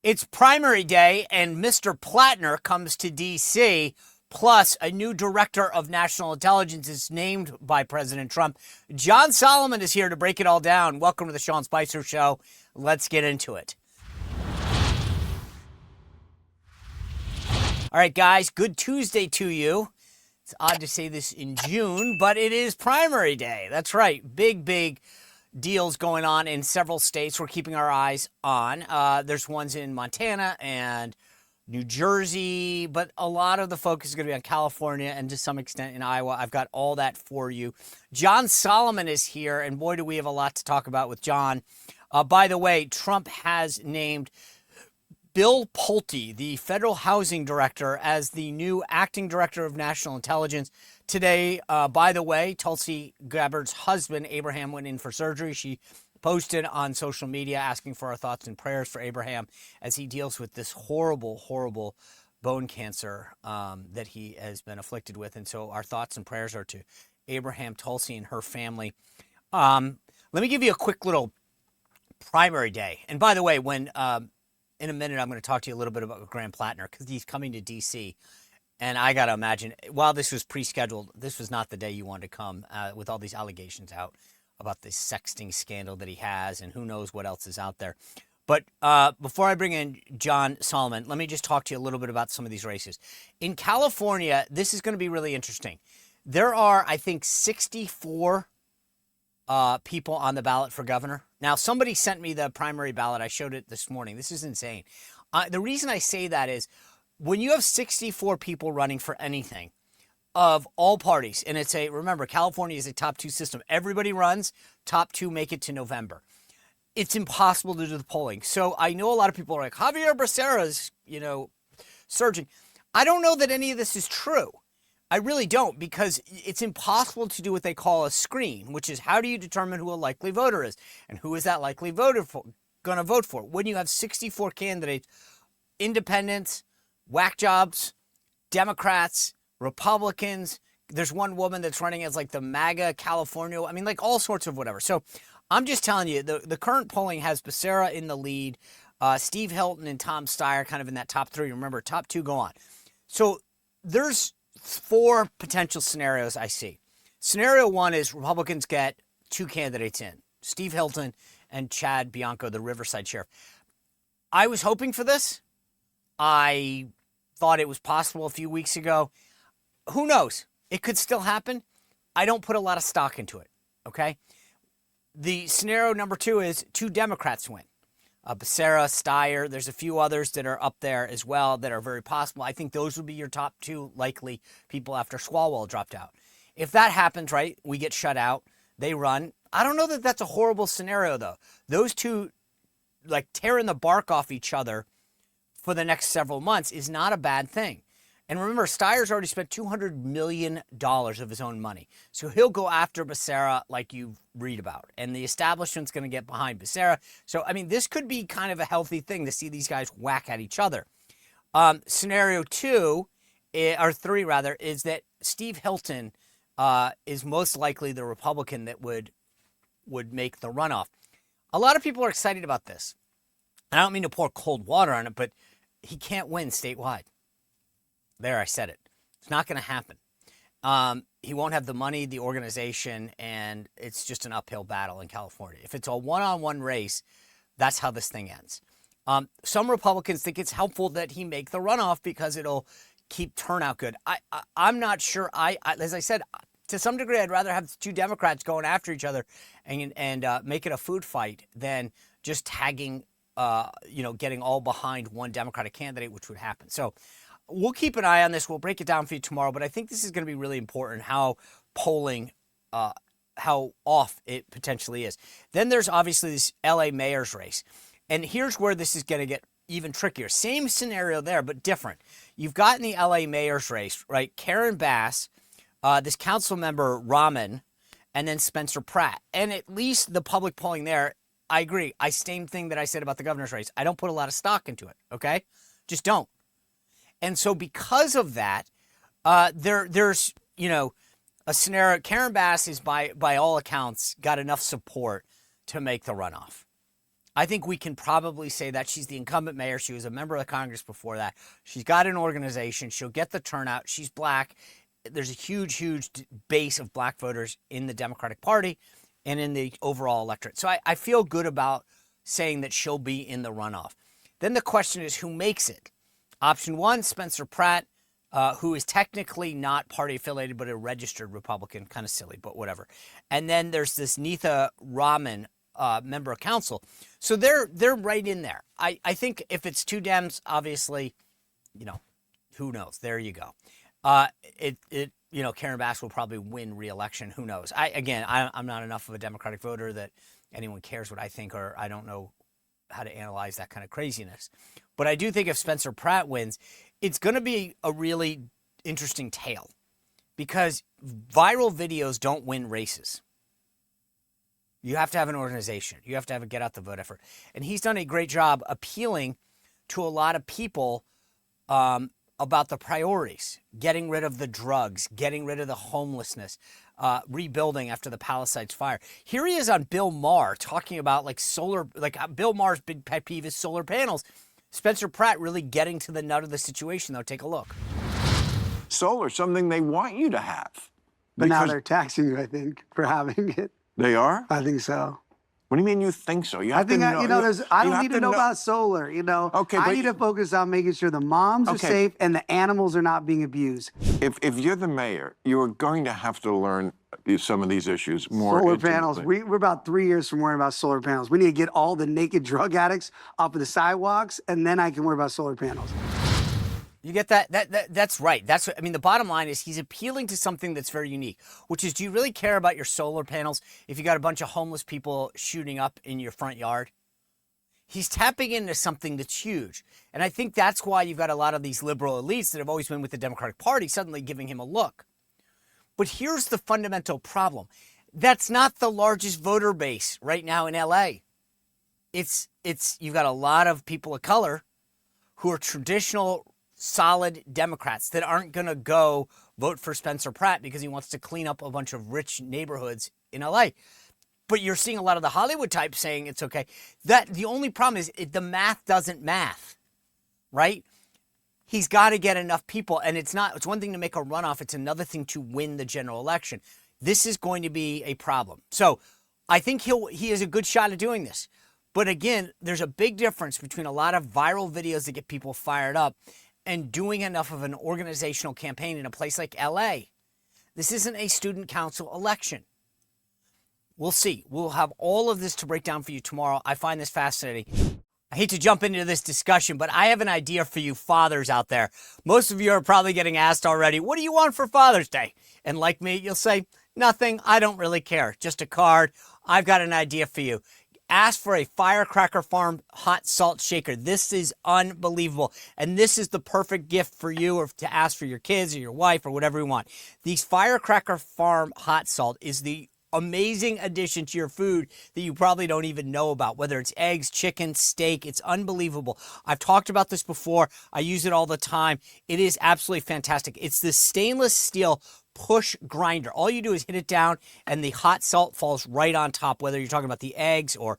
It's primary day, and Mr. Plattner comes to D.C., plus a new director of national intelligence is named by President Trump. John Solomon is here to break it all down. Welcome to the Sean Spicer Show. Let's get into it. All right, guys, good Tuesday to you. It's odd to say this in June, but it is primary day. That's right. Big deals going on in several states we're keeping our eyes on. There's ones in Montana and New Jersey, but a lot of the focus is going to be on California and to some extent in Iowa. I've got all that for you. John Solomon is here, and boy, do we have a lot to talk about with John. By the way, Trump has named Bill Pulte, the federal housing director, as the new acting director of national intelligence. Today, by the way, Tulsi Gabbard's husband, Abraham, went in for surgery. She posted on social media asking for our thoughts and prayers for Abraham as he deals with this horrible bone cancer that he has been afflicted with. And so our thoughts and prayers are to Abraham, Tulsi, and her family. Let me give you a quick little primary day. And by the way, when in a minute, I'm going to talk to you a little bit about Graham Plattner because he's coming to D.C., and I got to imagine, while this was pre-scheduled, this was not the day you wanted to come with all these allegations out about this sexting scandal that he has, and who knows what else is out there. But before I bring in John Solomon, let me just talk to you a little bit about some of these races. In California, this is going to be really interesting. There are, I think, 64 people on the ballot for governor. Now, somebody sent me the primary ballot. I showed it this morning. This is insane. The reason I say that is when you have 64 people running for anything of all parties, and remember, California is a top two system. Everybody runs, top two make it to November. It's impossible to do the polling. So I know a lot of people are like, Javier Becerra's, surging. I don't know that any of this is true. I really don't, because it's impossible to do what they call a screen, which is how do you determine who a likely voter is? And who is that likely voter going to vote for? When you have 64 candidates, independents, whack jobs, Democrats, Republicans, there's one woman that's running as like the MAGA California, like all sorts of whatever. So I'm just telling you, the current polling has Becerra in the lead, Steve Hilton and Tom Steyer kind of in that top three. Remember, top two go on. So there's 4 potential scenarios I see. Scenario 1 is Republicans get 2 candidates in, Steve Hilton and Chad Bianco, the Riverside sheriff. I was hoping for this. I thought it was possible a few weeks ago. Who knows? It could still happen. I don't put a lot of stock into it, okay? The scenario number 2 is 2 Democrats win. Becerra, Steyer, there's a few others that are up there as well that are very possible. I think those would be your top 2 likely people after Swalwell dropped out. If that happens, right, we get shut out, they run. I don't know that that's a horrible scenario, though. Those two, tearing the bark off each other for the next several months is not a bad thing. And remember, Steyer's already spent $200 million of his own money. So he'll go after Becerra like you read about. And the establishment's going to get behind Becerra. So, this could be kind of a healthy thing to see these guys whack at each other. Scenario 3 is that Steve Hilton is most likely the Republican that would make the runoff. A lot of people are excited about this. And I don't mean to pour cold water on it, but he can't win statewide. There, I said it. It's not going to happen. He won't have the money, the organization, and it's just an uphill battle in California. If it's a one-on-one race, that's how this thing ends. Some Republicans think it's helpful that he make the runoff because it'll keep turnout good. I'm not sure. As I said, to some degree, I'd rather have 2 Democrats going after each other and make it a food fight than just tagging, getting all behind one Democratic candidate, which would happen. So we'll keep an eye on this. We'll break it down for you tomorrow, but I think this is going to be really important, how polling, how off it potentially is. Then there's obviously this LA mayor's race. And here's where this is going to get even trickier. Same scenario there, but different. You've got in the LA mayor's race, right, Karen Bass, this council member, Rahman, and then Spencer Pratt. And at least the public polling there, I agree. Same thing that I said about the governor's race. I don't put a lot of stock into it, okay? Just don't. And so because of that, there's a scenario. Karen Bass is by all accounts got enough support to make the runoff. I think we can probably say that. She's the incumbent mayor. She was a member of Congress before that. She's got an organization. She'll get the turnout. She's black. There's a huge, huge base of black voters in the Democratic Party and in the overall electorate. So I feel good about saying that she'll be in the runoff. Then the question is, who makes it? Option one, Spencer Pratt, who is technically not party affiliated, but a registered Republican. Kind of silly, but whatever. And then there's this Neetha Rahman, member of council. So they're right in there. I think if it's two Dems, obviously, who knows? There you go. Karen Bass will probably win re-election. Who knows? I'm not enough of a Democratic voter that anyone cares what I think, or I don't know how to analyze that kind of craziness. But I do think if Spencer Pratt wins, it's going to be a really interesting tale, because viral videos don't win races. You have to have an organization. You have to have a get out the vote effort. And he's done a great job appealing to a lot of people about the priorities, getting rid of the drugs, getting rid of the homelessness, rebuilding after the Palisades fire. Here he is on Bill Maher talking about Bill Maher's big pet peeve is solar panels. Spencer Pratt really getting to the nut of the situation, though. Take a look. Solar, something they want you to have. But now they're taxing you, I think, for having it. They are? I think so. What do you mean you think so? You have I think, to know, I don't need to know about solar, Okay, I need to focus on making sure the moms are safe and the animals are not being abused. If you're the mayor, you are going to have to learn some of these issues more Solar intimately. panels. We're about 3 years from worrying about solar panels. We need to get all the naked drug addicts off of the sidewalks, and then I can worry about solar panels. You get that? That's right. The bottom line is he's appealing to something that's very unique, which is, do you really care about your solar panels if you got a bunch of homeless people shooting up in your front yard? He's tapping into something that's huge. And I think that's why you've got a lot of these liberal elites that have always been with the Democratic Party suddenly giving him a look. But here's the fundamental problem. That's not the largest voter base right now in LA. You've got a lot of people of color who are traditional solid Democrats that aren't going to go vote for Spencer Pratt because he wants to clean up a bunch of rich neighborhoods in LA. But you're seeing a lot of the Hollywood types saying it's okay. The only problem is the math doesn't math, right? He's got to get enough people, and it's one thing to make a runoff. It's another thing to win the general election. This is going to be a problem. So I think he has a good shot at doing this. But again, there's a big difference between a lot of viral videos that get people fired up and doing enough of an organizational campaign in a place like LA. This isn't a student council election. We'll see. We'll have all of this to break down for you tomorrow. I find this fascinating. I hate to jump into this discussion, but I have an idea for you fathers out there. Most of you are probably getting asked already, what do you want for Father's Day? And like me, you'll say, nothing. I don't really care. Just a card. I've got an idea for you. Ask for a Firecracker Farm hot salt shaker. This is unbelievable. And this is the perfect gift for you, or to ask for your kids or your wife or whatever you want. These Firecracker Farm hot salt is the amazing addition to your food that you probably don't even know about, whether it's eggs, chicken, steak. It's unbelievable. I've talked about this before. I use it all the time. It is absolutely fantastic. It's the stainless steel push grinder. All you do is hit it down and the hot salt falls right on top, whether you're talking about the eggs or,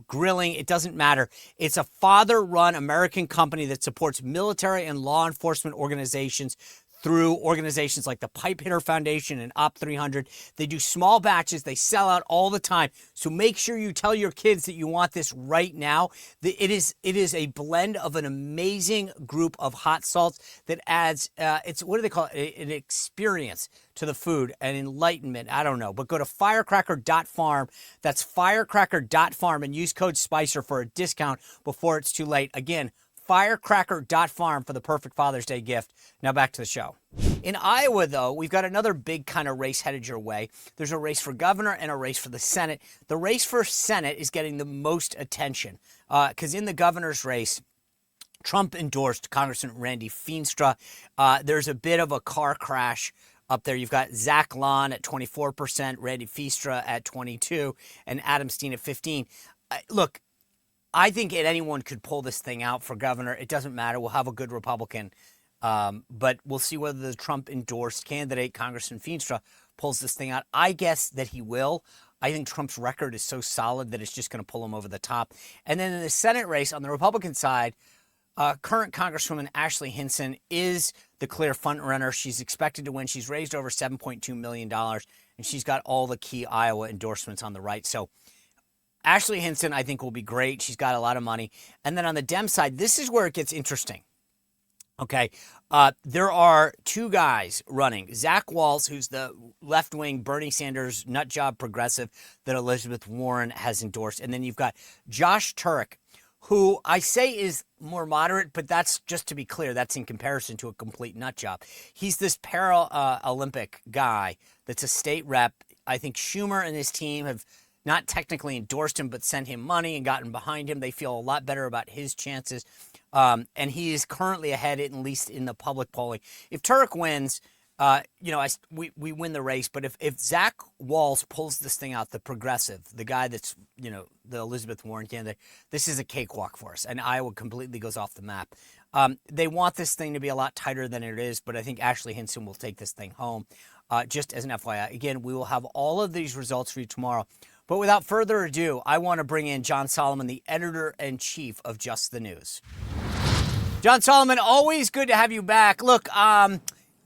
grilling, it doesn't matter. It's a father-run American company that supports military and law enforcement organizations through organizations like the Pipe Hitter Foundation and Op 300. They do small batches. They sell out all the time. So make sure you tell your kids that you want this right now. It is a blend of an amazing group of hot salts that adds, what do they call it? An experience to the food, an enlightenment. I don't know. But go to firecracker.farm. That's firecracker.farm and use code SPICER for a discount before it's too late. Again, firecracker.farm for the perfect Father's Day gift. Now back to the show. In Iowa, though, we've got another big kind of race headed your way. There's a race for governor and a race for the Senate. The race for Senate is getting the most attention because in the governor's race, Trump endorsed Congressman Randy Feenstra. There's a bit of a car crash up there. You've got Zach Lon at 24%, Randy Feenstra at 22%, and Adam Steen at 15%. Look, I think anyone could pull this thing out for governor. It doesn't matter. We'll have a good Republican. But we'll see whether the Trump-endorsed candidate, Congressman Feenstra, pulls this thing out. I guess that he will. I think Trump's record is so solid that it's just going to pull him over the top. And then in the Senate race on the Republican side, current Congresswoman Ashley Hinson is the clear front runner. She's expected to win. She's raised over $7.2 million, and she's got all the key Iowa endorsements on the right. So Ashley Hinson, I think, will be great. She's got a lot of money. And then on the Dem side, this is where it gets interesting. Okay, there are two guys running. Zach Walz, who's the left-wing Bernie Sanders nutjob progressive that Elizabeth Warren has endorsed. And then you've got Josh Turek, who I say is more moderate, but that's just to be clear, that's in comparison to a complete nutjob. He's this para-Olympic guy that's a state rep. I think Schumer and his team have not technically endorsed him, but sent him money and gotten behind him. They feel a lot better about his chances. And he is currently ahead, at least in the public polling. If Turek wins, we win the race. But if Zach Walz pulls this thing out, the progressive, the guy that's, the Elizabeth Warren candidate, this is a cakewalk for us. And Iowa completely goes off the map. They want this thing to be a lot tighter than it is, but I think Ashley Hinson will take this thing home. Just as an FYI, again, we will have all of these results for you tomorrow. But without further ado, I want to bring in John Solomon, the editor-in-chief of Just the News. John Solomon, always good to have you back. Look,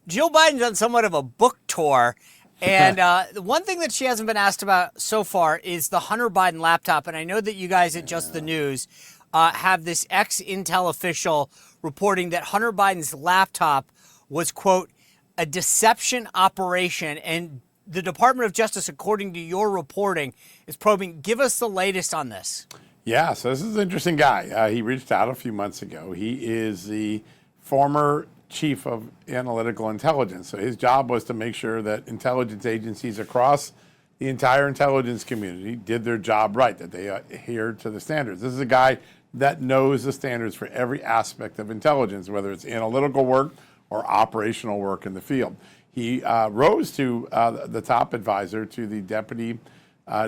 Jill Biden's on somewhat of a book tour, and the one thing that she hasn't been asked about so far is the Hunter Biden laptop. And I know that you guys at Just the News have this ex-Intel official reporting that Hunter Biden's laptop was, quote, a deception operation, and the Department of Justice, according to your reporting, is probing. Give us the latest on this. Yeah, so this is an interesting guy. He reached out a few months ago. He is the former chief of analytical intelligence. So his job was to make sure that intelligence agencies across the entire intelligence community did their job right, that they adhered to the standards. This is a guy that knows the standards for every aspect of intelligence, whether it's analytical work or operational work in the field. He rose to the top advisor to the deputy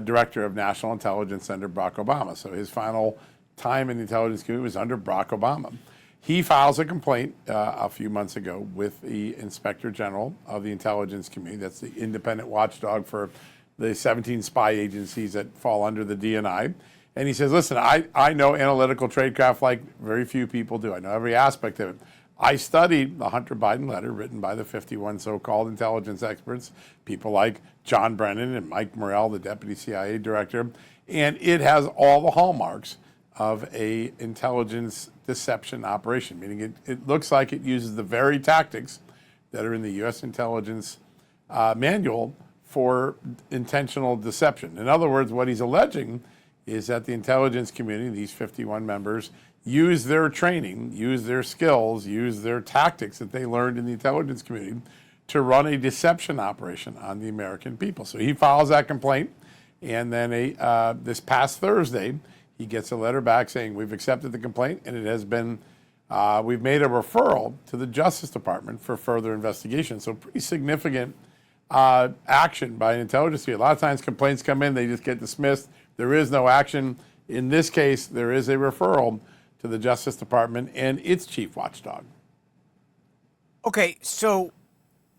director of national intelligence under Barack Obama. So his final time in the intelligence community was under Barack Obama. He files a complaint a few months ago with the Inspector General of the Intelligence Community. That's the independent watchdog for the 17 spy agencies that fall under the DNI. And he says, listen, I know analytical tradecraft like very few people do. I know every aspect of it. I studied the Hunter Biden letter written by the 51 so-called intelligence experts, people like John Brennan and Mike Morrell, the deputy CIA director, and it has all the hallmarks of a intelligence deception operation, meaning it looks like it uses the very tactics that are in the U.S. intelligence manual for intentional deception. In other words, what he's alleging is that the intelligence community, these 51 members, use their training, use their skills, use their tactics that they learned in the intelligence community to run a deception operation on the American people. So he files that complaint, and then this past Thursday, he gets a letter back saying, we've accepted the complaint, and it has been, we've made a referral to the Justice Department for further investigation. So pretty significant action by an intelligence agency. A lot of times complaints come in, they just get dismissed. There is no action. In this case, there is a referral to the Justice Department and its chief watchdog. Okay, so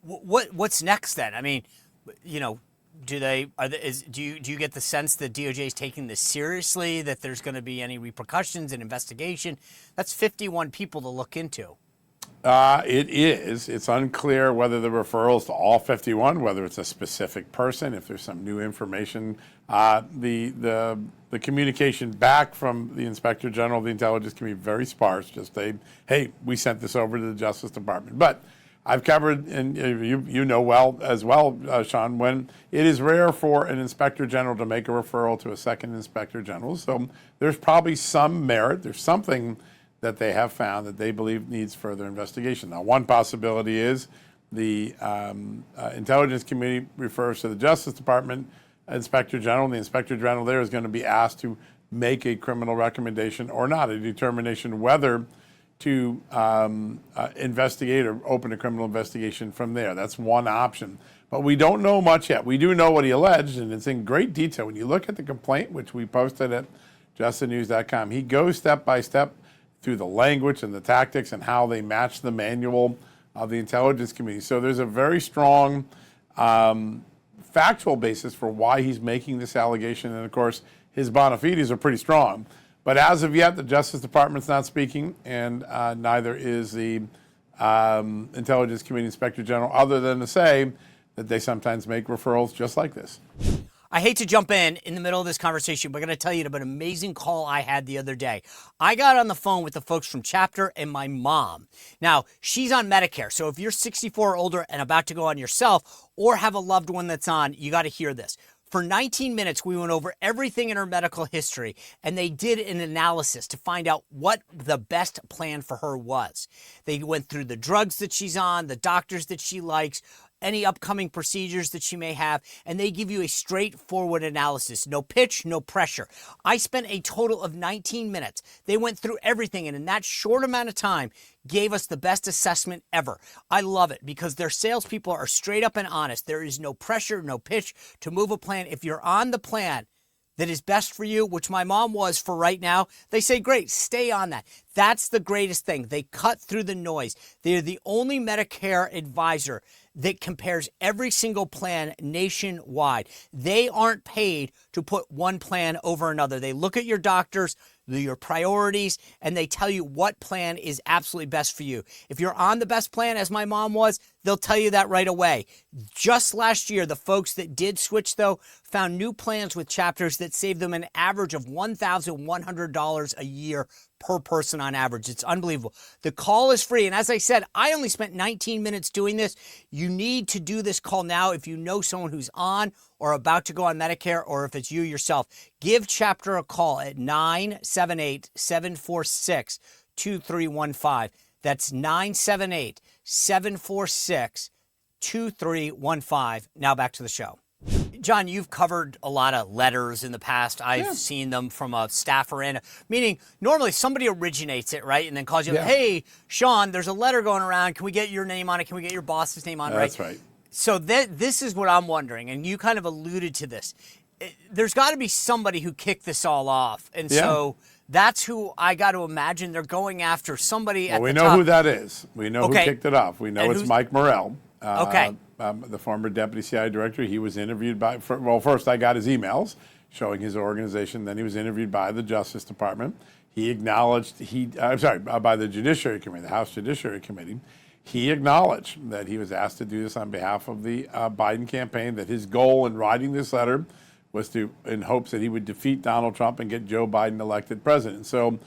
what's next then? I mean, do you get the sense that DOJ is taking this seriously, that there's going to be any repercussions and investigation? That's 51 people to look into. It is. It's unclear whether the referrals to all 51, whether it's a specific person, if there's some new information. The communication back from the Inspector General of the Intelligence Community very sparse. Just hey, we sent this over to the Justice Department. But I've covered, and you know well as well, Sean, when it is rare for an Inspector General to make a referral to a second Inspector General. So there's probably some merit. There's something that they have found that they believe needs further investigation. Now, one possibility is the intelligence community refers to the Justice Department Inspector General, and the Inspector General there is going to be asked to make a criminal recommendation or not, a determination whether to investigate or open a criminal investigation from there. That's one option. But we don't know much yet. We do know what he alleged, and it's in great detail. When you look at the complaint, which we posted at justthenews.com, he goes step by step through the language and the tactics and how they match the manual of the intelligence community. So there's a very strong factual basis for why he's making this allegation. And of course, his bona fides are pretty strong. But as of yet, the Justice Department's not speaking, and neither is the Intelligence Committee Inspector General, other than to say that they sometimes make referrals just like this. I hate to jump in the middle of this conversation, but I'm going to tell you about an amazing call I had the other day. I got on the phone with the folks from Chapter and my mom. Now, she's on Medicare, so if you're 64 or older and about to go on yourself or have a loved one that's on, you got to hear this. For 19 minutes, we went over everything in her medical history, and they did an analysis to find out what the best plan for her was. They went through the drugs that she's on, the doctors that she likes, any upcoming procedures that she may have, and they give you a straightforward analysis. No pitch, no pressure. I spent a total of 19 minutes. They went through everything, and in that short amount of time, gave us the best assessment ever. I love it because their salespeople are straight up and honest. There is no pressure, no pitch to move a plan. If you're on the plan that is best for you, which my mom was for right now, they say, great, stay on that. That's the greatest thing. They cut through the noise. They're the only Medicare advisor that compares every single plan nationwide. They aren't paid to put one plan over another. They look at your doctors, your priorities, and they tell you what plan is absolutely best for you. If you're on the best plan, as my mom was, they'll tell you that right away. Just last year, the folks that did switch, though, found new plans with Chapters that saved them an average of $1,100 a year per person on average. It's unbelievable. The call is free. And as I said, I only spent 19 minutes doing this. You need to do this call now if you know someone who's on or about to go on Medicare, or if it's you yourself. Give Chapter a call at 978-746-2315. That's 978-746-2315. Now back to the show. John, you've covered a lot of letters in the past. I've seen them from a staffer in, meaning normally somebody originates it, right? And then calls you, hey, Sean, there's a letter going around. Can we get your name on it? Can we get your boss's name on it? That's right. So this is what I'm wondering, and you kind of alluded to this. There's got to be somebody who kicked this all off. And so that's who I got to imagine they're going after, somebody at the top. We know who that is. We know who kicked it off. We know it's Mike Morrell. The former deputy CIA director. He was interviewed by, first I got his emails showing his organization. Then he was interviewed by the Justice Department. He acknowledged, by the Judiciary Committee, the House Judiciary Committee. He acknowledged that he was asked to do this on behalf of the Biden campaign, that his goal in writing this letter was in hopes that he would defeat Donald Trump and get Joe Biden elected president. So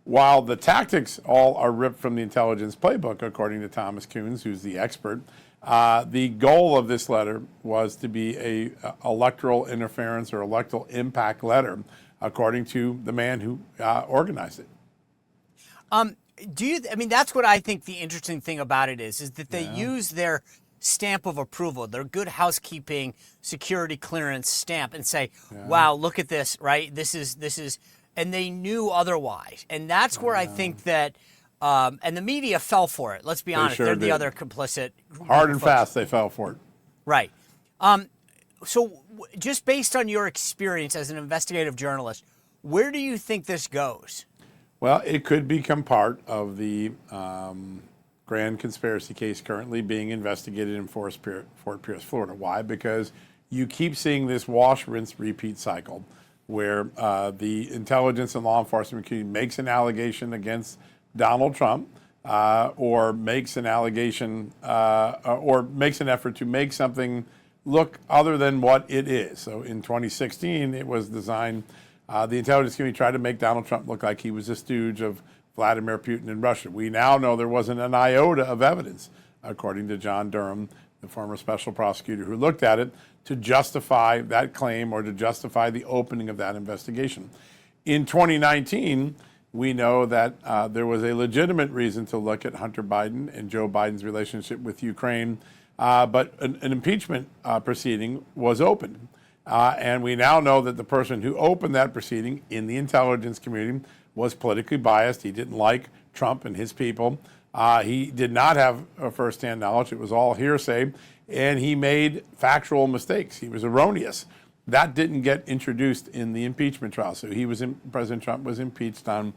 while the tactics all are ripped from the intelligence playbook, according to Thomas Coons, who's the expert, the goal of this letter was to be a electoral interference or electoral impact letter, according to the man who organized it. That's what I think the interesting thing about it is that they use their stamp of approval, their good housekeeping security clearance stamp, and say, wow, look at this, right? This is, and they knew otherwise. And that's where I think that, and the media fell for it. Let's be honest. They're the other complicit. Hard and fast, they fell for it. Right. So just based on your experience as an investigative journalist, where do you think this goes? Well, it could become part of the grand conspiracy case currently being investigated in Fort Pierce, Florida. Why? Because you keep seeing this wash, rinse, repeat cycle where the intelligence and law enforcement community makes an allegation against Donald Trump or makes an allegation or makes an effort to make something look other than what it is. So in 2016, it was designed, the intelligence community tried to make Donald Trump look like he was a stooge of Vladimir Putin in Russia. We now know there wasn't an iota of evidence, according to John Durham, the former special prosecutor who looked at it, to justify that claim or to justify the opening of that investigation. In 2019, we know that there was a legitimate reason to look at Hunter Biden and Joe Biden's relationship with Ukraine, but an impeachment proceeding was opened. And we now know that the person who opened that proceeding in the intelligence community was politically biased. He didn't like Trump and his people. He did not have firsthand knowledge. It was all hearsay. And he made factual mistakes. He was erroneous. That didn't get introduced in the impeachment trial. So President Trump was impeached on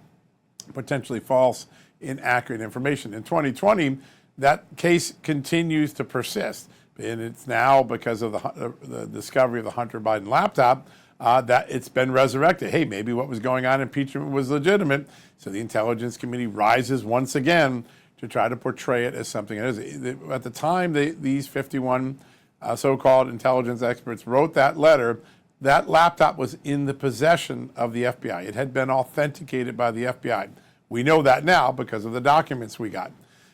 potentially false, inaccurate information. In 2020, that case continues to persist And it's now because of the discovery of the Hunter Biden laptop that it's been resurrected. Hey, maybe what was going on in impeachment was legitimate. So the Intelligence Committee rises once again to try to portray it as something it is. At the time these 51 so-called intelligence experts wrote that letter, that laptop was in the possession of the FBI. It had been authenticated by the FBI. We know that now because of the documents we got.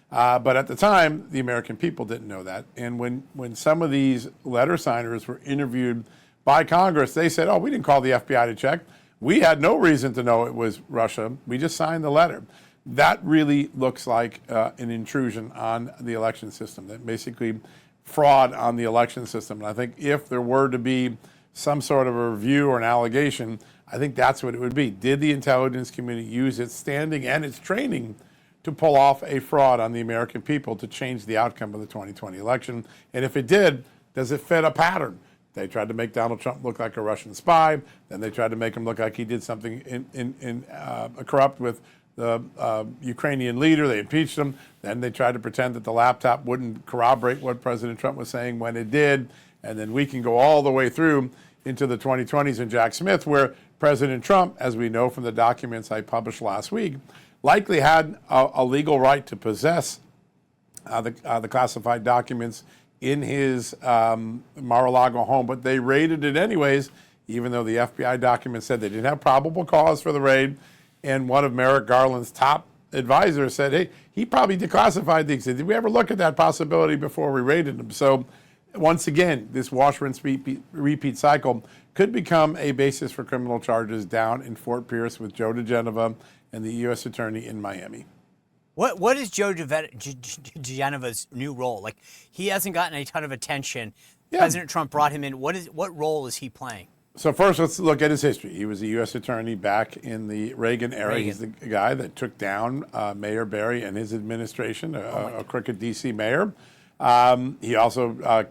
But at the time, the American people didn't know that. And when some of these letter signers were interviewed by Congress, they said, oh, we didn't call the FBI to check. We had no reason to know it was Russia. We just signed the letter. That really looks like an intrusion on the election system, that basically fraud on the election system. And I think if there were to be some sort of a review or an allegation, I think that's what it would be. Did the intelligence community use its standing and its training to pull off a fraud on the American people to change the outcome of the 2020 election? And if it did, does it fit a pattern? They tried to make Donald Trump look like a Russian spy. Then they tried to make him look like he did something corrupt with the Ukrainian leader. They impeached him. Then they tried to pretend that the laptop wouldn't corroborate what President Trump was saying when it did. And then we can go all the way through into the 2020s and Jack Smith, where President Trump, as we know from the documents I published last week, likely had a legal right to possess the classified documents in his Mar-a-Lago home, but they raided it anyways, even though the FBI documents said they didn't have probable cause for the raid. And one of Merrick Garland's top advisors said, hey, he probably declassified these. Did we ever look at that possibility before we raided him? So once again, this wash, rinse, repeat cycle could become a basis for criminal charges down in Fort Pierce with Joe DeGenova and the U.S. Attorney in Miami. What is Joe DeGenova's new role? Like, he hasn't gotten a ton of attention. Yeah. President Trump brought him in. What role is he playing? So first, let's look at his history. He was a U.S. attorney back in the Reagan era. He's the guy that took down Mayor Barry and his administration, a crooked D.C. mayor. He also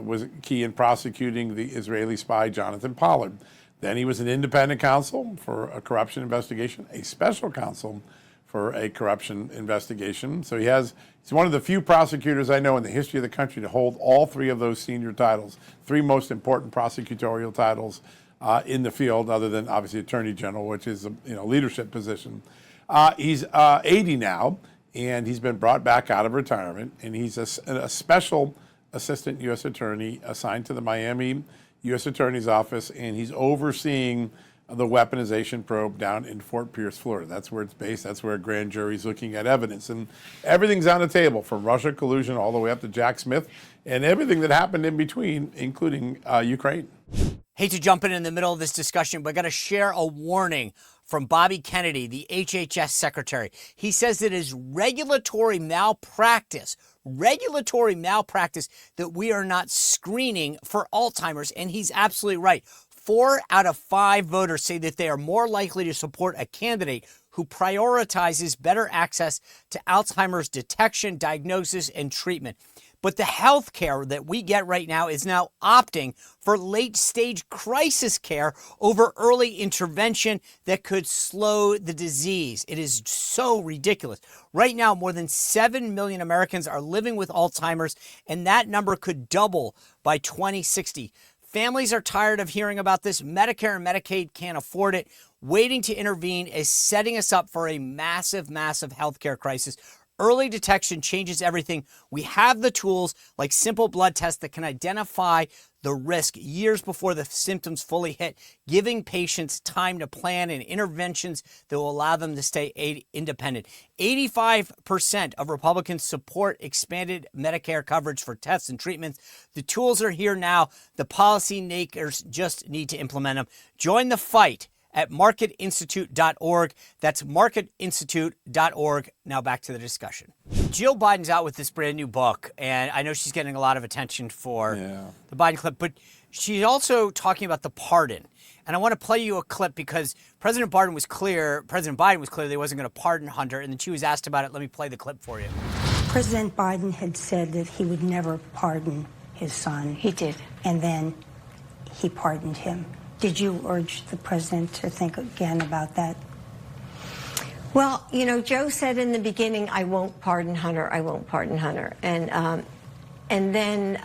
was key in prosecuting the Israeli spy Jonathan Pollard. Then he was an independent counsel for a corruption investigation, a special counsel for a corruption investigation. So he's one of the few prosecutors I know in the history of the country to hold all three of those senior titles, three most important prosecutorial titles in the field, other than obviously Attorney General, which is a leadership position. He's 80 now, and he's been brought back out of retirement, and he's a special assistant U.S. attorney assigned to the Miami U.S. Attorney's Office, and he's overseeing the weaponization probe down in Fort Pierce, Florida. That's where it's based. That's where a grand jury's looking at evidence. And everything's on the table, from Russia collusion all the way up to Jack Smith and everything that happened in between, including Ukraine. Hate to jump in the middle of this discussion, but I got to share a warning from Bobby Kennedy, the HHS secretary. He says it is regulatory malpractice that we are not screening for Alzheimer's. And he's absolutely right. 4 out of 5 voters say that they are more likely to support a candidate who prioritizes better access to Alzheimer's detection, diagnosis, and treatment. But the health care that we get right now is now opting for late-stage crisis care over early intervention that could slow the disease. It is so ridiculous. Right now, more than 7 million Americans are living with Alzheimer's, and that number could double by 2060. Families are tired of hearing about this. Medicare and Medicaid can't afford it. Waiting to intervene is setting us up for a massive, massive healthcare crisis. Early detection changes everything. We have the tools like simple blood tests that can identify the risk years before the symptoms fully hit, giving patients time to plan and interventions that will allow them to stay independent. 85% of Republicans support expanded Medicare coverage for tests and treatments. The tools are here now. The policy makers just need to implement them. Join the fight at marketinstitute.org. That's marketinstitute.org. Now back to the discussion. Jill Biden's out with this brand new book, and I know she's getting a lot of attention for the Biden clip, but she's also talking about the pardon. And I want to play you a clip because President Biden was clear that he wasn't going to pardon Hunter, and then she was asked about it. Let me play the clip for you. President Biden had said that he would never pardon his son. He did. And then he pardoned him. Did you urge the president to think again about that? Well, Joe said in the beginning, I won't pardon Hunter, I won't pardon Hunter. And And then,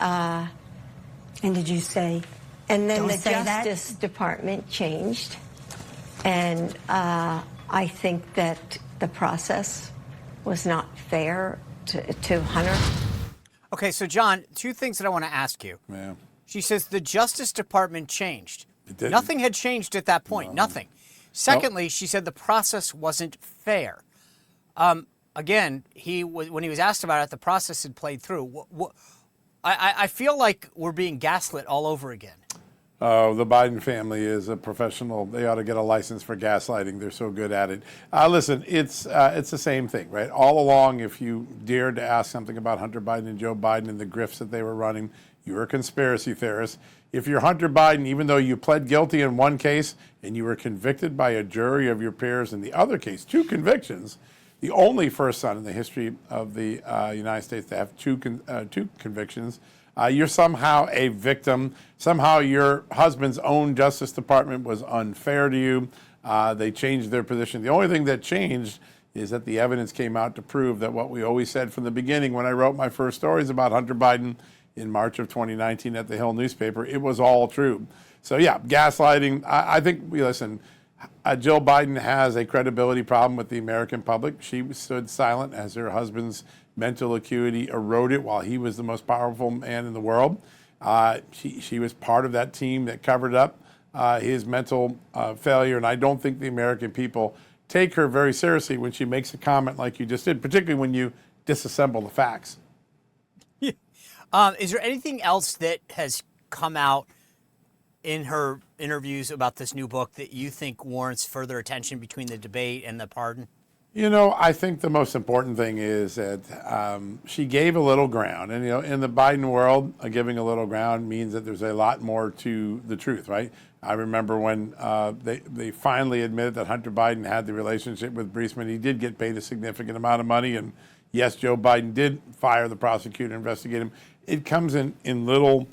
And did you say? and then Don't the say that? Justice Department changed, and I think that the process was not fair to Hunter. Okay, so John, two things that I want to ask you. Yeah. She says the Justice Department changed. It didn't. Nothing had changed at that point. Nothing. Secondly, she said the process wasn't fair. Again, when he was asked about it, the process had played through. I feel like we're being gaslit all over again. Oh, the Biden family is a professional. They ought to get a license for gaslighting. They're so good at it. Listen, it's the same thing, right? All along, if you dared to ask something about Hunter Biden and Joe Biden and the grifts that they were running, you were a conspiracy theorist. If you're Hunter Biden, even though you pled guilty in one case and you were convicted by a jury of your peers in the other case, 2 convictions, the only first son in the history of the United States to have two convictions, you're somehow a victim. Somehow your husband's own Justice Department was unfair to you. They changed their position. The only thing that changed is that the evidence came out to prove that what we always said from the beginning when I wrote my first stories about Hunter Biden in March of 2019 at the Hill newspaper, it was all true. So yeah, gaslighting, I think, listen, Jill Biden has a credibility problem with the American public. She stood silent as her husband's mental acuity eroded while he was the most powerful man in the world. She was part of that team that covered up his mental failure, and I don't think the American people take her very seriously when she makes a comment like you just did, particularly when you disassemble the facts. Is there anything else that has come out in her interviews about this new book that you think warrants further attention between the debate and the pardon? You know, I think the most important thing is that she gave a little ground. And, you know, in the Biden world, giving a little ground means that there's a lot more to the truth, right? I remember when they finally admitted that Hunter Biden had the relationship with Briesman. He did get paid a significant amount of money. And yes, Joe Biden did fire the prosecutor, investigate him. It comes in little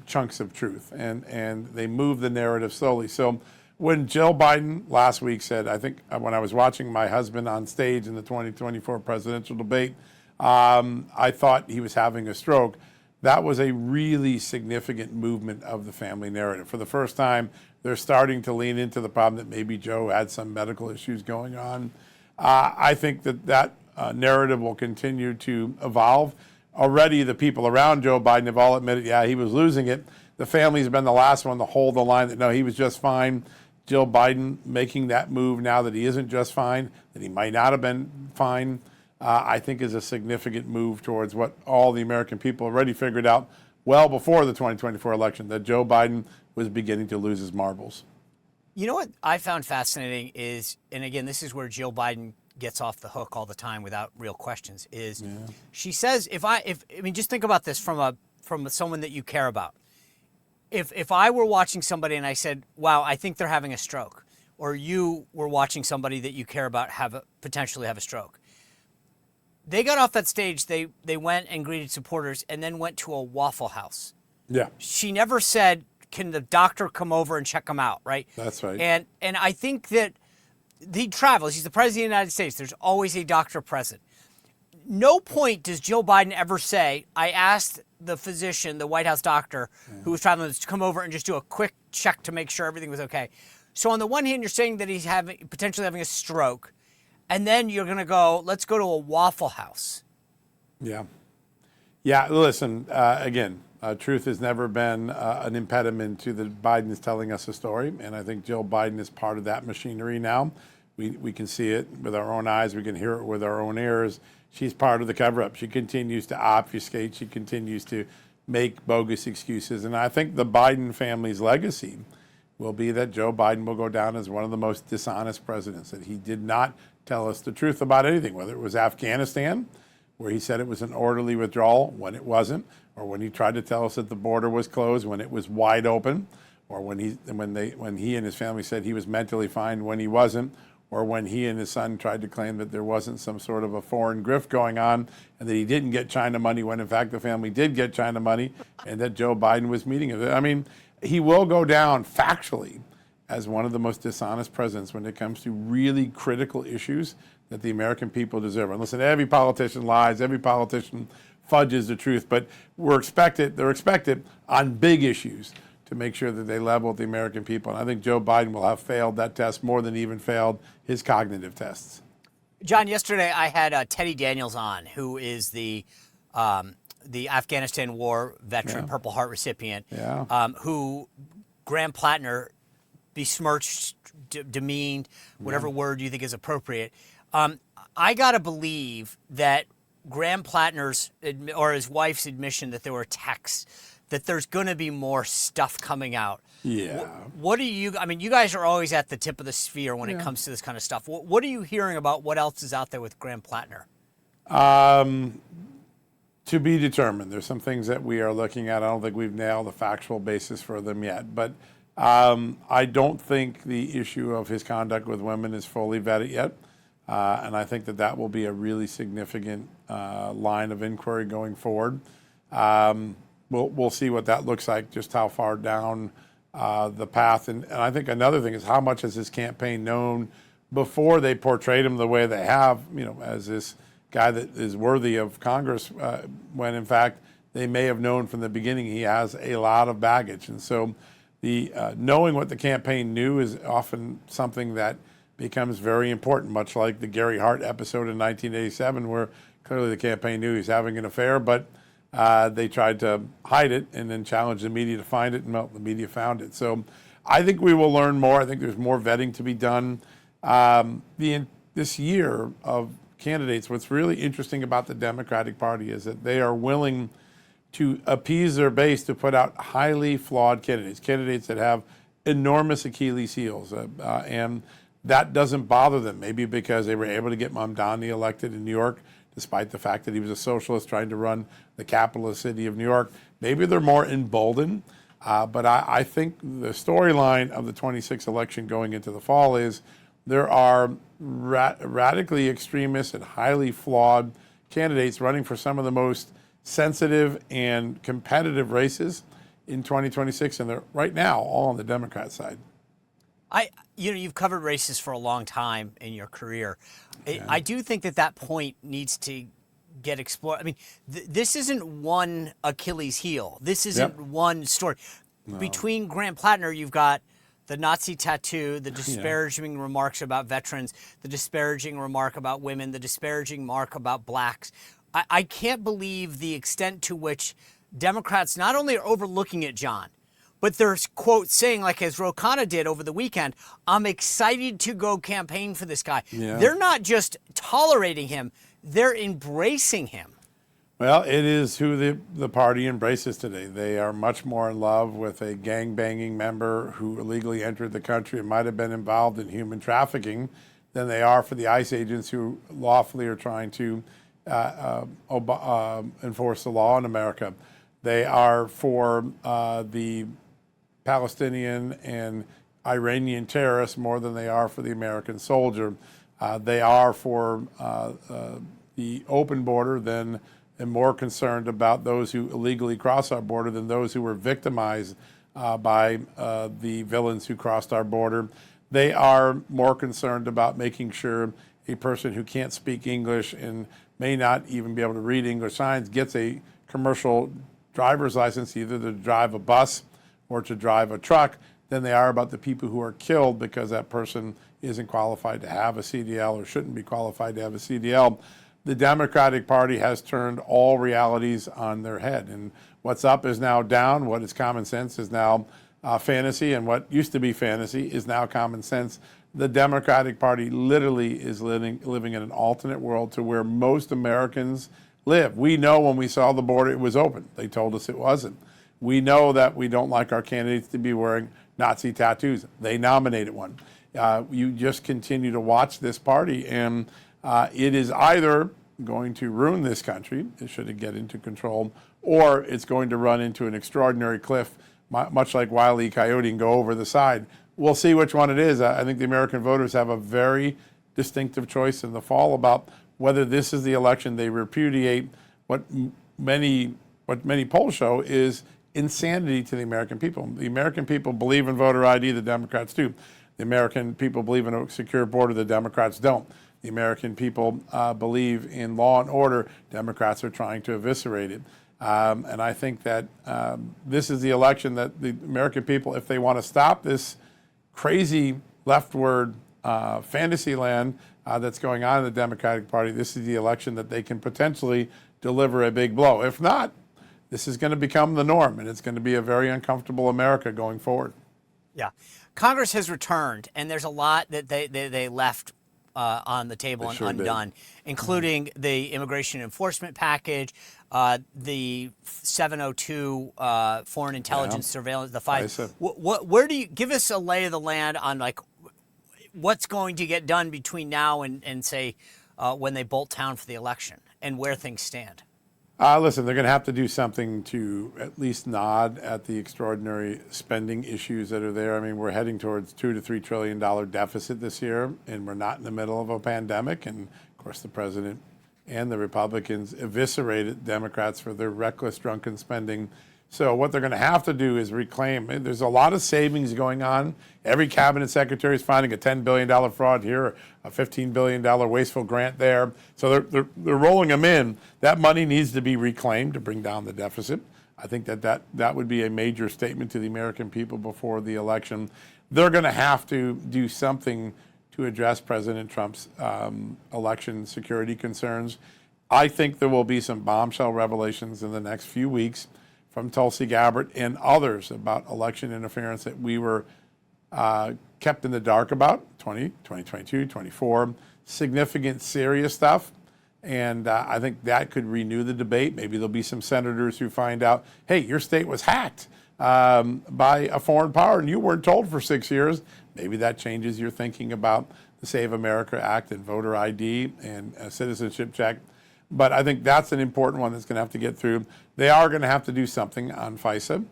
chunks of truth, and they move the narrative slowly. So when Jill Biden last week said, I think when I was watching my husband on stage in the 2024 presidential debate, I thought he was having a stroke. That was a really significant movement of the family narrative. For the first time, they're starting to lean into the problem that maybe Joe had some medical issues going on. I think that narrative will continue to evolve. Already the people around Joe Biden have all admitted, yeah, he was losing it. The family's been the last one to hold the line that, no, he was just fine. Jill Biden making that move now that he isn't just fine, that he might not have been fine, I think is a significant move towards what all the American people already figured out well before the 2024 election, that Joe Biden was beginning to lose his marbles. You know what I found fascinating is, and again, this is where Jill Biden gets off the hook all the time without real questions, is she says, just think about this from someone that you care about. If I were watching somebody and I said, wow, I think they're having a stroke, or you were watching somebody that you care about potentially have a stroke, they got off that stage, they went and greeted supporters and then went to a Waffle House. Yeah. She never said, can the doctor come over and check him out, right? That's right. And I think that he travels. He's the president of the United States. There's always a doctor present. No point does Joe Biden ever say, I asked the physician, the White House doctor who was traveling to come over and just do a quick check to make sure everything was okay. So on the one hand, you're saying that he's potentially having a stroke, and then you're going to go, let's go to a Waffle House. Yeah. Yeah, listen, again, truth has never been an impediment to the Bidens telling us a story, and I think Jill Biden is part of that machinery now. We can see it with our own eyes. We can hear it with our own ears. She's part of the cover-up. She continues to obfuscate. She continues to make bogus excuses. And I think the Biden family's legacy will be that Joe Biden will go down as one of the most dishonest presidents, that he did not tell us the truth about anything, whether it was Afghanistan, where he said it was an orderly withdrawal when it wasn't, or when he tried to tell us that the border was closed when it was wide open, or when he and his family said he was mentally fine when he wasn't, or when he and his son tried to claim that there wasn't some sort of a foreign grift going on and that he didn't get China money when in fact the family did get China money and that Joe Biden was meeting it. I mean, he will go down factually as one of the most dishonest presidents when it comes to really critical issues that the American people deserve. And listen, every politician lies, every politician fudges the truth. But they're expected on big issues to make sure that they level with the American people. And I think Joe Biden will have failed that test more than even failed his cognitive tests. John, yesterday I had Teddy Daniels on, who is the Afghanistan war veteran, Purple Heart recipient, who Graham Plattner besmirched, demeaned, whatever word you think is appropriate. I got to believe that Graham Plattner's or his wife's admission that there were texts, that there's going to be more stuff coming out. Yeah. What do you, I mean, you guys are always at the tip of the sphere when it comes to this kind of stuff. What are you hearing about what else is out there with Graham Plattner? To be determined. There's some things that we are looking at. I don't think we've nailed the factual basis for them yet. But I don't think the issue of his conduct with women is fully vetted yet. And I think that will be a really significant line of inquiry going forward. We'll see what that looks like, just how far down the path. And I think another thing is how much has his campaign known before they portrayed him the way they have, as this guy that is worthy of Congress, when in fact they may have known from the beginning he has a lot of baggage. And so the knowing what the campaign knew is often something that becomes very important, much like the Gary Hart episode in 1987, where clearly the campaign knew he was having an affair, but they tried to hide it and then challenge the media to find it, and the media found it. So I think we will learn more. I think there's more vetting to be done. This year of candidates, what's really interesting about the Democratic Party is that they are willing to appease their base to put out highly flawed candidates that have enormous Achilles heels. And that doesn't bother them, maybe because they were able to get Mamdani elected in New York, despite the fact that he was a socialist trying to run the capital city of New York. Maybe they're more emboldened. But I think the storyline of the 26th election going into the fall is there are radically extremist and highly flawed candidates running for some of the most sensitive and competitive races in 2026, and they're right now all on the Democrat side. You've covered races for a long time in your career. I do think that point needs to get explored. I mean, this isn't one Achilles heel. This isn't one story. No. Between Graham Plattner, you've got the Nazi tattoo, the disparaging remarks about veterans, the disparaging remark about women, the disparaging remark about blacks. I can't believe the extent to which Democrats not only are overlooking it, John, but there's quote saying, like as Ro Khanna did over the weekend, I'm excited to go campaign for this guy. Yeah. They're not just tolerating him, they're embracing him. Well, it is who the party embraces today. They are much more in love with a gang-banging member who illegally entered the country and might have been involved in human trafficking than they are for the ICE agents who lawfully are trying to enforce the law in America. They are for the Palestinian and Iranian terrorists more than they are for the American soldier. They are for the open border and more concerned about those who illegally cross our border than those who were victimized by the villains who crossed our border. They are more concerned about making sure a person who can't speak English and may not even be able to read English signs gets a commercial driver's license, either to drive a bus or to drive a truck, than they are about the people who are killed because that person isn't qualified to have a CDL or shouldn't be qualified to have a CDL. The Democratic Party has turned all realities on their head, and what's up is now down. What is common sense is now fantasy, and what used to be fantasy is now common sense. The Democratic Party literally is living in an alternate world to where most Americans live. We know when we saw the border it was open. They told us it wasn't. We know that we don't like our candidates to be wearing Nazi tattoos. They nominated one. You just continue to watch this party, and it is either going to ruin this country, should it get into control, or it's going to run into an extraordinary cliff, much like Wile E. Coyote, and go over the side. We'll see which one it is. I think the American voters have a very distinctive choice in the fall about whether this is the election they repudiate. What many polls show is insanity to the American people. The American people believe in voter ID, the Democrats do. The American people believe in a secure border, the Democrats don't. the American people believe in law and order, Democrats are trying to eviscerate it. And I think that this is the election that the American people, if they want to stop this crazy leftward fantasy land that's going on in the Democratic Party, this is the election that they can potentially deliver a big blow. If not, this is going to become the norm, and it's going to be a very uncomfortable America going forward. Yeah. Congress has returned, and there's a lot that they left on the table and undone, including the immigration enforcement package, the 702 foreign intelligence surveillance, the five. Where do you give us a lay of the land on like what's going to get done between now and say when they bolt town for the election, and where things stand? Listen, they're going to have to do something to at least nod at the extraordinary spending issues that are there. I mean, we're heading towards $2 to $3 trillion deficit this year, and we're not in the middle of a pandemic. And of course, the president and the Republicans eviscerated Democrats for their reckless, drunken spending. So what they're going to have to do is reclaim. There's a lot of savings going on. Every cabinet secretary is finding a $10 billion fraud here, a $15 billion wasteful grant there. So they're rolling them in. That money needs to be reclaimed to bring down the deficit. I think that would be a major statement to the American people before the election. They're going to have to do something to address President Trump's election security concerns. I think there will be some bombshell revelations in the next few weeks from Tulsi Gabbard and others about election interference that we were kept in the dark about, 2022, 24, significant, serious stuff. And I think that could renew the debate. Maybe there'll be some senators who find out, hey, your state was hacked by a foreign power and you weren't told for 6 years. Maybe that changes your thinking about the Save America Act and voter ID and a citizenship check. But I think that's an important one that's going to have to get through. They are going to have to do something on FISA.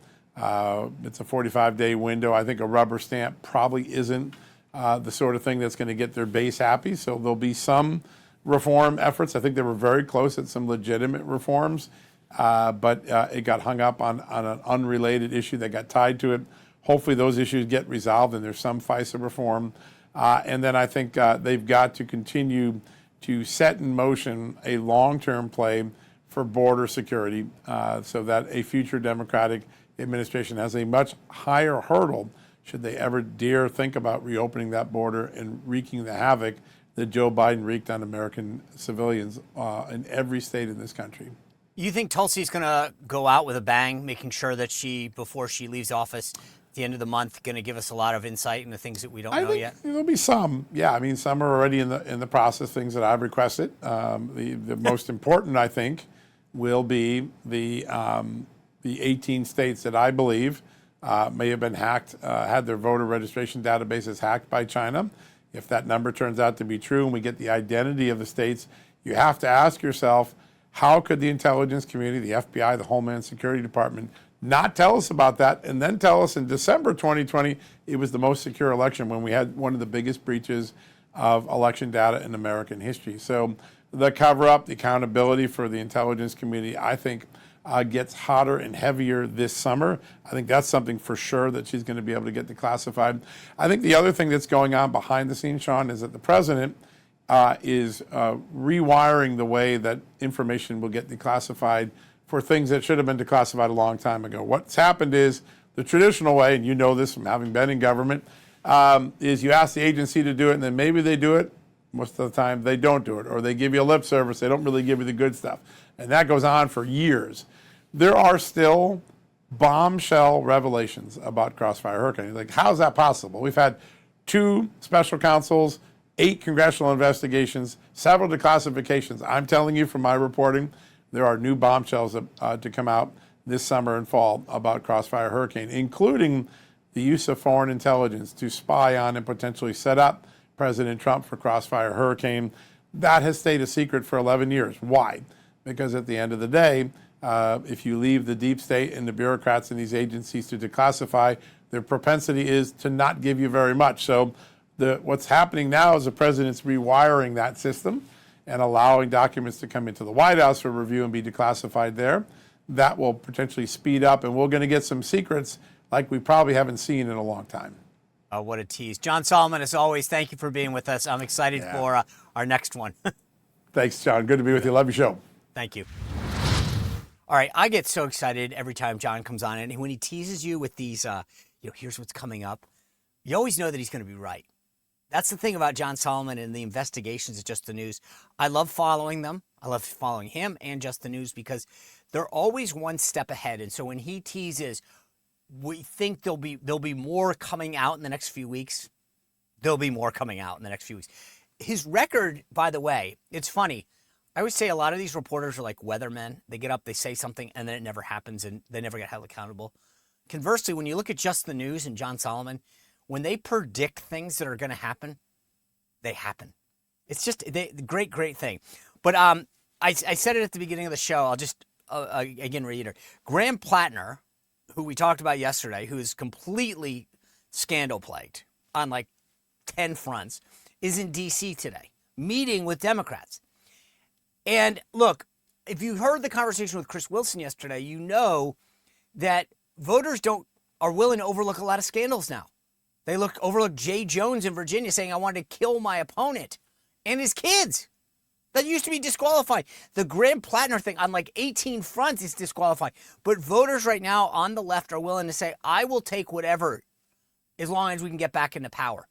It's a 45-day window. I think a rubber stamp probably isn't the sort of thing that's going to get their base happy. So there'll be some reform efforts. I think they were very close at some legitimate reforms, but it got hung up on an unrelated issue that got tied to it. Hopefully those issues get resolved and there's some FISA reform. And then I think they've got to continue to set in motion a long-term play for border security so that a future Democratic administration has a much higher hurdle should they ever dare think about reopening that border and wreaking the havoc that Joe Biden wreaked on American civilians in every state in this country. You think Tulsi's going to go out with a bang, making sure that before she leaves office at the end of the month, going to give us a lot of insight into things that we don't know yet? There'll be some. Yeah, I mean, some are already in the process, things that I've requested. The most important, I think, will be the 18 states that I believe may have been hacked, had their voter registration databases hacked by China. If that number turns out to be true and we get the identity of the states, you have to ask yourself, how could the intelligence community, the FBI, the Homeland Security Department, not tell us about that and then tell us in December 2020 it was the most secure election when we had one of the biggest breaches of election data in American history. So the cover-up, the accountability for the intelligence community, I think, gets hotter and heavier this summer. I think that's something for sure that she's going to be able to get declassified. I think the other thing that's going on behind the scenes, Sean, is that the president is rewiring the way that information will get declassified for things that should have been declassified a long time ago. What's happened is the traditional way, and you know this from having been in government, is you ask the agency to do it, and then maybe they do it. Most of the time they don't do it, or they give you a lip service. They don't really give you the good stuff. And that goes on for years. There are still bombshell revelations about Crossfire Hurricane. Like, how's that possible? We've had 2 special counsels, 8 congressional investigations, several declassifications. I'm telling you from my reporting, there are new bombshells to come out this summer and fall about Crossfire Hurricane, including the use of foreign intelligence to spy on and potentially set up President Trump for Crossfire Hurricane. That has stayed a secret for 11 years. Why? Because at the end of the day, if you leave the deep state and the bureaucrats in these agencies to declassify, their propensity is to not give you very much. So what's happening now is the president's rewiring that system and allowing documents to come into the White House for review and be declassified there. That will potentially speed up, and we're going to get some secrets like we probably haven't seen in a long time. Oh, what a tease. John Solomon, as always, thank you for being with us. I'm excited for our next one. Thanks, John. Good to be with you. Love your show. Thank you. All right, I get so excited every time John comes on, and when he teases you with these, here's what's coming up, you always know that he's going to be right. That's the thing about John Solomon and the investigations at Just the News. I love following them. I love following him and Just the News because they're always one step ahead. And so when he teases, we think there'll be more coming out in the next few weeks. There'll be more coming out in the next few weeks. His record, by the way, it's funny. I would say a lot of these reporters are like weathermen. They get up, they say something, and then it never happens, and they never get held accountable. Conversely, when you look at Just the News and John Solomon, when they predict things that are going to happen, they happen. It's just the great thing. But I said it at the beginning of the show. I'll just, again, reiterate. Graham Plattner, who we talked about yesterday, who is completely scandal-plagued on like 10 fronts, is in D.C. today, meeting with Democrats. And look, if you heard the conversation with Chris Wilson yesterday, you know that voters are willing to overlook a lot of scandals now. They overlook Jay Jones in Virginia saying, I wanted to kill my opponent and his kids. That used to be disqualified. The Graham Plattner thing on like 18 fronts is disqualified. But voters right now on the left are willing to say, I will take whatever as long as we can get back into power.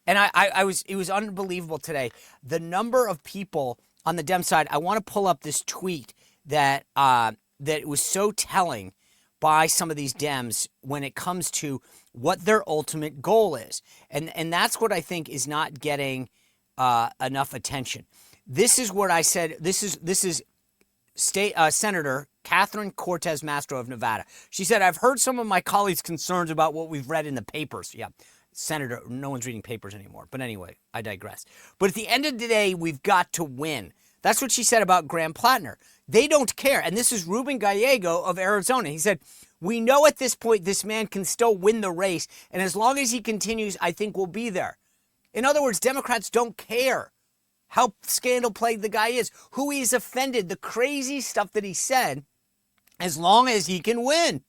And it was unbelievable today. The number of people on the Dem side, I want to pull up this tweet that was so telling by some of these Dems when it comes to what their ultimate goal is. And that's what I think is not getting enough attention. This is what I said. This is State Senator Catherine Cortez Masto of Nevada. She said, I've heard some of my colleagues' concerns about what we've read in the papers. Yeah, Senator, no one's reading papers anymore. But anyway, I digress. But at the end of the day, we've got to win. That's what she said about Graham Plattner. They don't care. And this is Ruben Gallego of Arizona. He said, we know at this point this man can still win the race. And as long as he continues, I think we'll be there. In other words, Democrats don't care how scandal-plagued the guy is, who he's offended, the crazy stuff that he said, as long as he can win.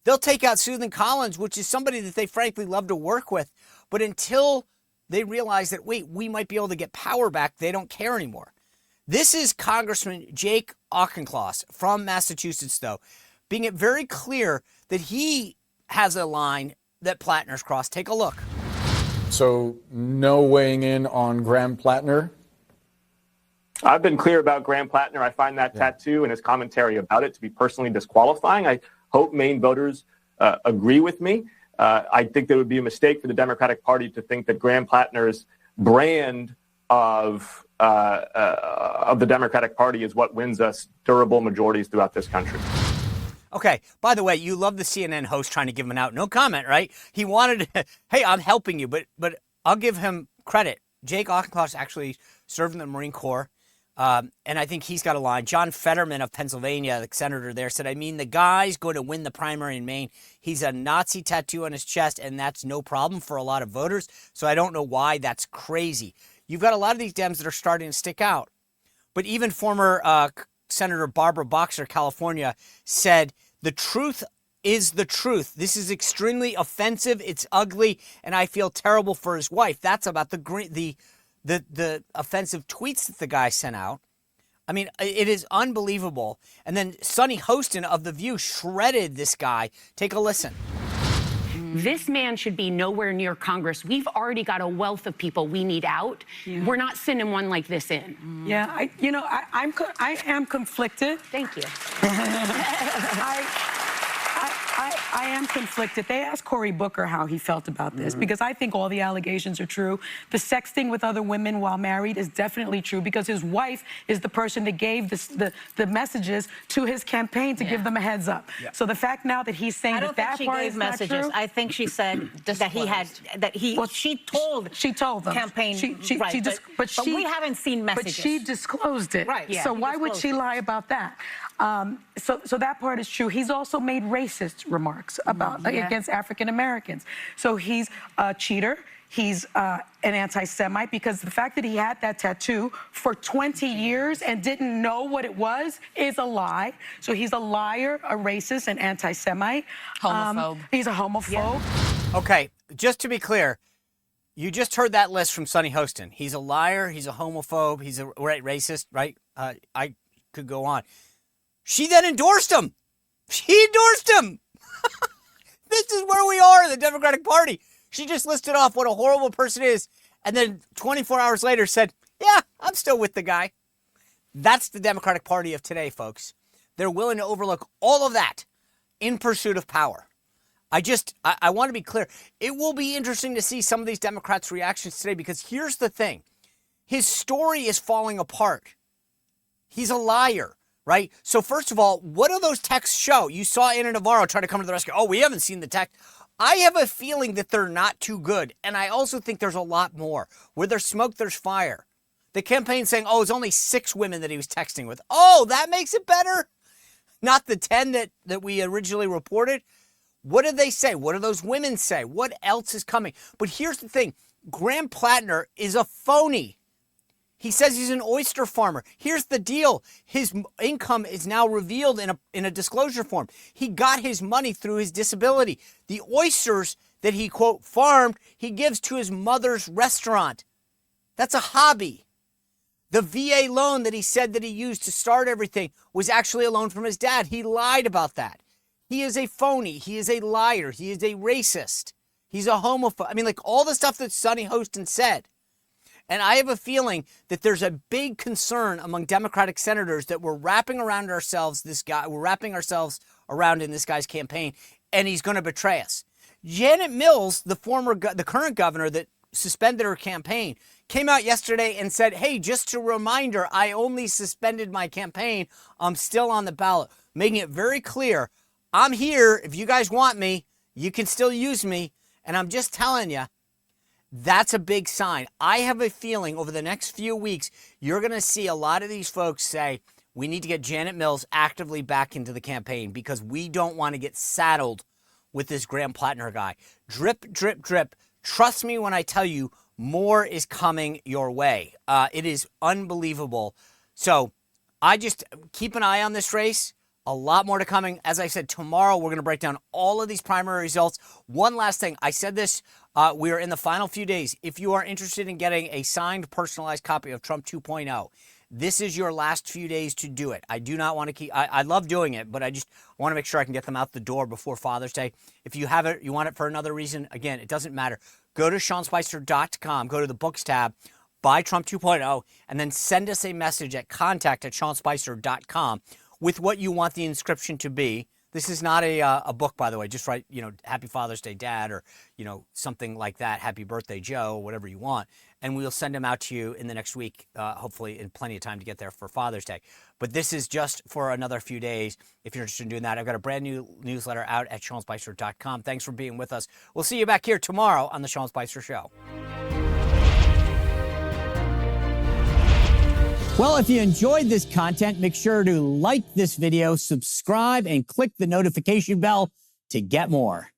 They'll take out Susan Collins, which is somebody that they frankly love to work with. But until they realize that, wait, we might be able to get power back, they don't care anymore. This is Congressman Jake Auchincloss from Massachusetts, though, being it very clear that he has a line that Plattner's crossed. Take a look. So no weighing in on Graham Plattner? I've been clear about Graham Plattner. I find that tattoo and his commentary about it to be personally disqualifying. I hope Maine voters agree with me. I think there would be a mistake for the Democratic Party to think that Graham Plattner's brand of the Democratic Party is what wins us durable majorities throughout this country. Okay, by the way, you love the CNN host trying to give him an out. No comment, right? He wanted to, hey, I'm helping you, but I'll give him credit. Jake Auchincloss actually served in the Marine Corps, and I think he's got a line. John Fetterman of Pennsylvania, the senator there, said, I mean, the guy's going to win the primary in Maine. He's a Nazi tattoo on his chest, and that's no problem for a lot of voters, so I don't know why that's crazy. You've got a lot of these Dems that are starting to stick out. But even former Senator Barbara Boxer, California, said, the truth is the truth. This is extremely offensive. It's ugly, and I feel terrible for his wife. That's about the offensive tweets that the guy sent out. I mean, it is unbelievable. And then Sonny Hostin of The View shredded this guy. Take a listen. This man should be nowhere near Congress. We've already got a wealth of people we need out. Yeah. We're not sending one like this in. Yeah, I am conflicted. Thank you. I am conflicted. They asked Cory Booker how he felt about this, because I think all the allegations are true. The sexting with other women while married is definitely true, because his wife is the person that gave the messages to his campaign to give them a heads up. Yeah. So the fact now that he's saying that part is not true. I think she said that he had, she told them. Campaign, but we haven't seen messages. But she disclosed it. Right. Yeah. So why would she lie about that? So that part is true. He's also made racist remarks about against African Americans. So he's a cheater. He's an anti-Semite, because the fact that he had that tattoo for 20 years and didn't know what it was is a lie. So he's a liar, a racist, an anti-Semite. Homophobe. He's a homophobe. Yeah. Okay, just to be clear, you just heard that list from Sonny Hostin. He's a liar. He's a homophobe. He's a racist, right? I could go on. She then endorsed him. She endorsed him. This is where we are in the Democratic Party. She just listed off what a horrible person is, and then 24 hours later said, yeah, I'm still with the guy. That's the Democratic Party of today, folks. They're willing to overlook all of that in pursuit of power. I want to be clear. It will be interesting to see some of these Democrats' reactions today, because here's the thing. His story is falling apart. He's a liar, right? So first of all, what do those texts show? You saw Ana Navarro try to come to the rescue. Oh, we haven't seen the text. I have a feeling that they're not too good. And I also think there's a lot more. Where there's smoke, there's fire. The campaign saying, oh, it's only 6 women that he was texting with. Oh, that makes it better? Not the 10 that we originally reported. What did they say? What do those women say? What else is coming? But here's the thing. Graham Plattner is a phony. He says he's an oyster farmer. Here's the deal. His income is now revealed in a disclosure form. He got his money through his disability. The oysters that he, quote, farmed, he gives to his mother's restaurant. That's a hobby. The VA loan that he said that he used to start everything was actually a loan from his dad. He lied about that. He is a phony. He is a liar. He is a racist. He's a homophobe. I mean, like all the stuff that Sonny Hostin said. And I have a feeling that there's a big concern among Democratic senators that we're wrapping around ourselves around in this guy's campaign, and he's going to betray us. Janet Mills, the current governor that suspended her campaign, came out yesterday and said, hey, just a reminder, I only suspended my campaign. I'm still on the ballot, making it very clear. I'm here. If you guys want me, you can still use me. And I'm just telling you, that's a big sign. I have a feeling over the next few weeks, you're going to see a lot of these folks say, we need to get Janet Mills actively back into the campaign because we don't want to get saddled with this Graham Plattner guy. Drip, drip, drip. Trust me when I tell you, more is coming your way. It is unbelievable. So I just keep an eye on this race. A lot more to coming. As I said, tomorrow we're going to break down all of these primary results. One last thing. I said this, we are in the final few days. If you are interested in getting a signed, personalized copy of Trump 2.0, this is your last few days to do it. I do not want to keep, I love doing it, but I just want to make sure I can get them out the door before Father's Day. If you have it, you want it for another reason, again, it doesn't matter. Go to SeanSpicer.com, go to the books tab, buy Trump 2.0, and then send us a message at contact@SeanSpicer.com with what you want the inscription to be. This is not a book, by the way. Just write, Happy Father's Day, Dad, or, something like that. Happy Birthday, Joe, whatever you want. And we'll send them out to you in the next week, hopefully in plenty of time to get there for Father's Day. But this is just for another few days. If you're interested in doing that, I've got a brand new newsletter out at SeanSpicer.com. Thanks for being with us. We'll see you back here tomorrow on The Sean Spicer Show. Well, if you enjoyed this content, make sure to like this video, subscribe, and click the notification bell to get more.